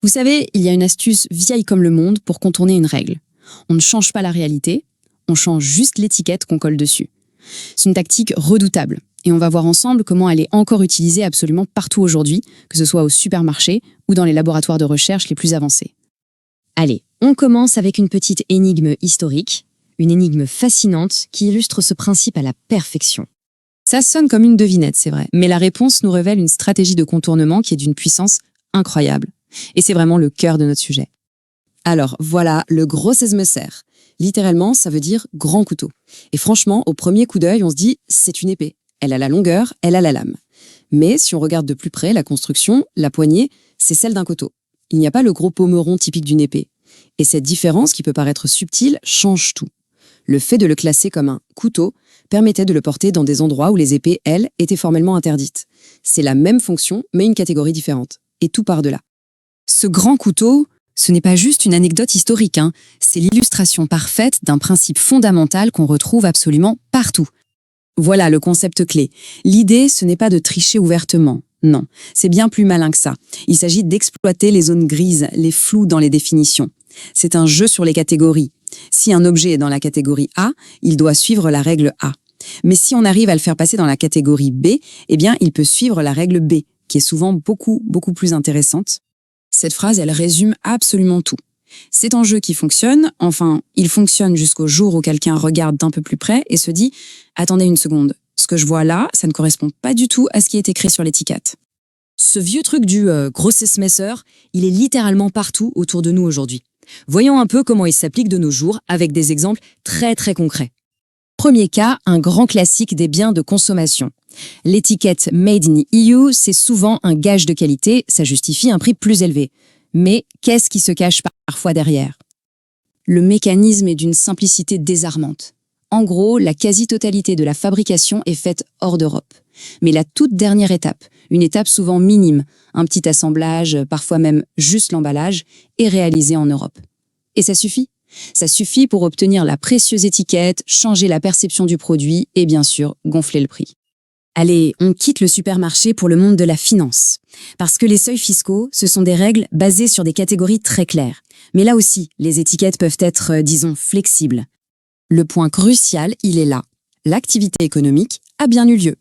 Vous savez, il y a une astuce vieille comme le monde pour contourner une règle. On ne change pas la réalité, on change juste l'étiquette qu'on colle dessus. C'est une tactique redoutable et on va voir ensemble comment elle est encore utilisée absolument partout aujourd'hui, que ce soit au supermarché ou dans les laboratoires de recherche les plus avancés. Allez, on commence avec une petite énigme historique, une énigme fascinante qui illustre ce principe à la perfection. Ça sonne comme une devinette, c'est vrai, mais la réponse nous révèle une stratégie de contournement qui est d'une puissance incroyable. Et c'est vraiment le cœur de notre sujet. Alors, voilà le Großes Messer. Littéralement, ça veut dire grand couteau. Et franchement, au premier coup d'œil, on se dit, c'est une épée. Elle a la longueur, elle a la lame. Mais si on regarde de plus près, la construction, la poignée, c'est celle d'un couteau. Il n'y a pas le gros pommeron typique d'une épée. Et cette différence, qui peut paraître subtile, change tout. Le fait de le classer comme un couteau permettait de le porter dans des endroits où les épées, elles, étaient formellement interdites. C'est la même fonction, mais une catégorie différente. Et tout part de là. Ce grand couteau, ce n'est pas juste une anecdote historique, c'est l'illustration parfaite d'un principe fondamental qu'on retrouve absolument partout. Voilà le concept clé. L'idée, ce n'est pas de tricher ouvertement. Non, c'est bien plus malin que ça. Il s'agit d'exploiter les zones grises, les flous dans les définitions. C'est un jeu sur les catégories. Si un objet est dans la catégorie A, il doit suivre la règle A. Mais si on arrive à le faire passer dans la catégorie B, eh bien, il peut suivre la règle B, qui est souvent beaucoup plus intéressante. Cette phrase, elle résume absolument tout. C'est un jeu qui fonctionne, enfin, il fonctionne jusqu'au jour où quelqu'un regarde d'un peu plus près et se dit « Attendez une seconde, ce que je vois là, ça ne correspond pas du tout à ce qui est écrit sur l'étiquette. » Ce vieux truc du Großes Messer, il est littéralement partout autour de nous aujourd'hui. Voyons un peu comment il s'applique de nos jours avec des exemples très concrets. Premier cas, un grand classique des biens de consommation. L'étiquette Made in EU, c'est souvent un gage de qualité, ça justifie un prix plus élevé. Mais qu'est-ce qui se cache parfois derrière? Le mécanisme est d'une simplicité désarmante. En gros, la quasi-totalité de la fabrication est faite hors d'Europe. Mais la toute dernière étape, une étape souvent minime, un petit assemblage, parfois même juste l'emballage, est réalisée en Europe. Et ça suffit? Ça suffit pour obtenir la précieuse étiquette, changer la perception du produit et bien sûr gonfler le prix. Allez, on quitte le supermarché pour le monde de la finance. Parce que les seuils fiscaux, ce sont des règles basées sur des catégories très claires. Mais là aussi, les étiquettes peuvent être, disons, flexibles. Le point crucial, il est là. L'activité économique a bien eu lieu.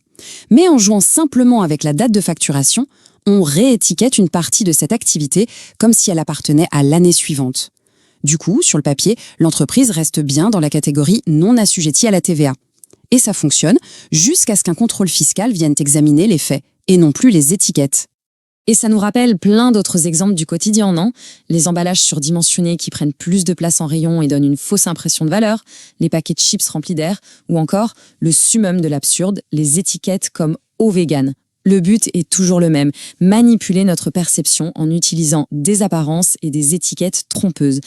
Mais en jouant simplement avec la date de facturation, on réétiquette une partie de cette activité comme si elle appartenait à l'année suivante. Du coup, sur le papier, l'entreprise reste bien dans la catégorie non assujettie à la TVA. Et ça fonctionne jusqu'à ce qu'un contrôle fiscal vienne examiner les faits, et non plus les étiquettes. Et ça nous rappelle plein d'autres exemples du quotidien, non? Les emballages surdimensionnés qui prennent plus de place en rayon et donnent une fausse impression de valeur, les paquets de chips remplis d'air, ou encore le summum de l'absurde, les étiquettes comme eau vegan. Le but est toujours le même, manipuler notre perception en utilisant des apparences et des étiquettes trompeuses.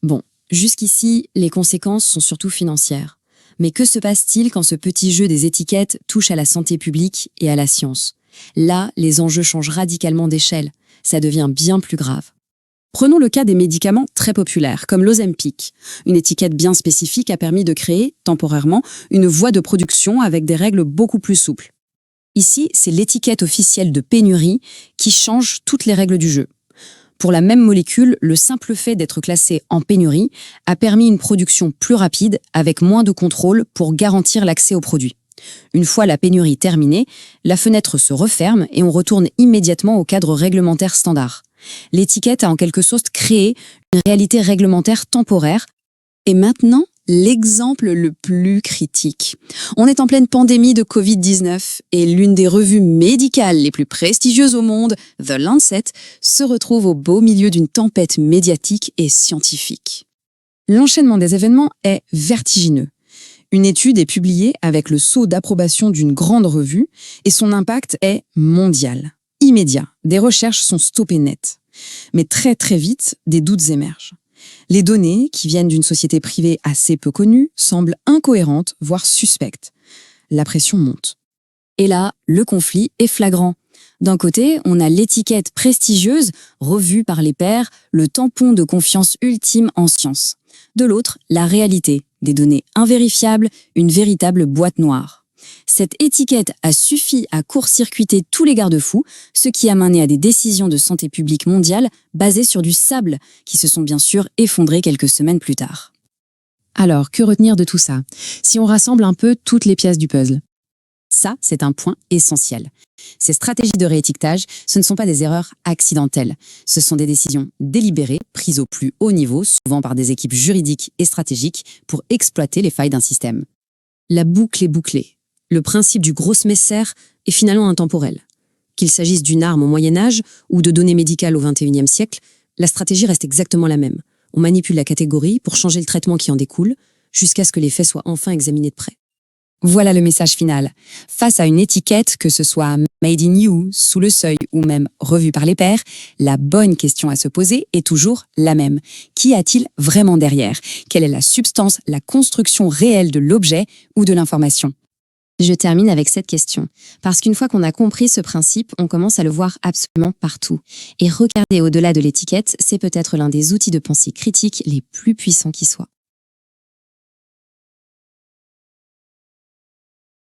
Bon, jusqu'ici, les conséquences sont surtout financières. Mais que se passe-t-il quand ce petit jeu des étiquettes touche à la santé publique et à la science? Là, les enjeux changent radicalement d'échelle. Ça devient bien plus grave. Prenons le cas des médicaments très populaires, comme l'Ozempic. Une étiquette bien spécifique a permis de créer, temporairement, une voie de production avec des règles beaucoup plus souples. Ici, c'est l'étiquette officielle de pénurie qui change toutes les règles du jeu. Pour la même molécule, le simple fait d'être classée en pénurie a permis une production plus rapide avec moins de contrôle pour garantir l'accès au produit. Une fois la pénurie terminée, la fenêtre se referme et on retourne immédiatement au cadre réglementaire standard. L'étiquette a en quelque sorte créé une réalité réglementaire temporaire. Et maintenant, l'exemple le plus critique. On est en pleine pandémie de Covid-19 et l'une des revues médicales les plus prestigieuses au monde, The Lancet, se retrouve au beau milieu d'une tempête médiatique et scientifique. L'enchaînement des événements est vertigineux. Une étude est publiée avec le sceau d'approbation d'une grande revue et son impact est mondial. Immédiat, des recherches sont stoppées net. Mais très vite, des doutes émergent. Les données, qui viennent d'une société privée assez peu connue, semblent incohérentes, voire suspectes. La pression monte. Et là, le conflit est flagrant. D'un côté, on a l'étiquette prestigieuse, revue par les pairs, le tampon de confiance ultime en science. De l'autre, la réalité, des données invérifiables, une véritable boîte noire. Cette étiquette a suffi à court-circuiter tous les garde-fous, ce qui a mené à des décisions de santé publique mondiale basées sur du sable, qui se sont bien sûr effondrées quelques semaines plus tard. Alors, que retenir de tout ça? Si on rassemble un peu toutes les pièces du puzzle. Ça, c'est un point essentiel. Ces stratégies de réétiquetage, ce ne sont pas des erreurs accidentelles. Ce sont des décisions délibérées, prises au plus haut niveau, souvent par des équipes juridiques et stratégiques, pour exploiter les failles d'un système. La boucle est bouclée. Le principe du Grossmesser est finalement intemporel. Qu'il s'agisse d'une arme au Moyen-Âge ou de données médicales au XXIe siècle, la stratégie reste exactement la même. On manipule la catégorie pour changer le traitement qui en découle, jusqu'à ce que les faits soient enfin examinés de près. Voilà le message final. Face à une étiquette, que ce soit Made in You, Sous le seuil ou même revue par les pairs, la bonne question à se poser est toujours la même. Qu'y a-t-il vraiment derrière? Quelle est la substance, la construction réelle de l'objet ou de l'information? Je termine avec cette question, parce qu'une fois qu'on a compris ce principe, on commence à le voir absolument partout. Et regarder au-delà de l'étiquette, c'est peut-être l'un des outils de pensée critique les plus puissants qui soient.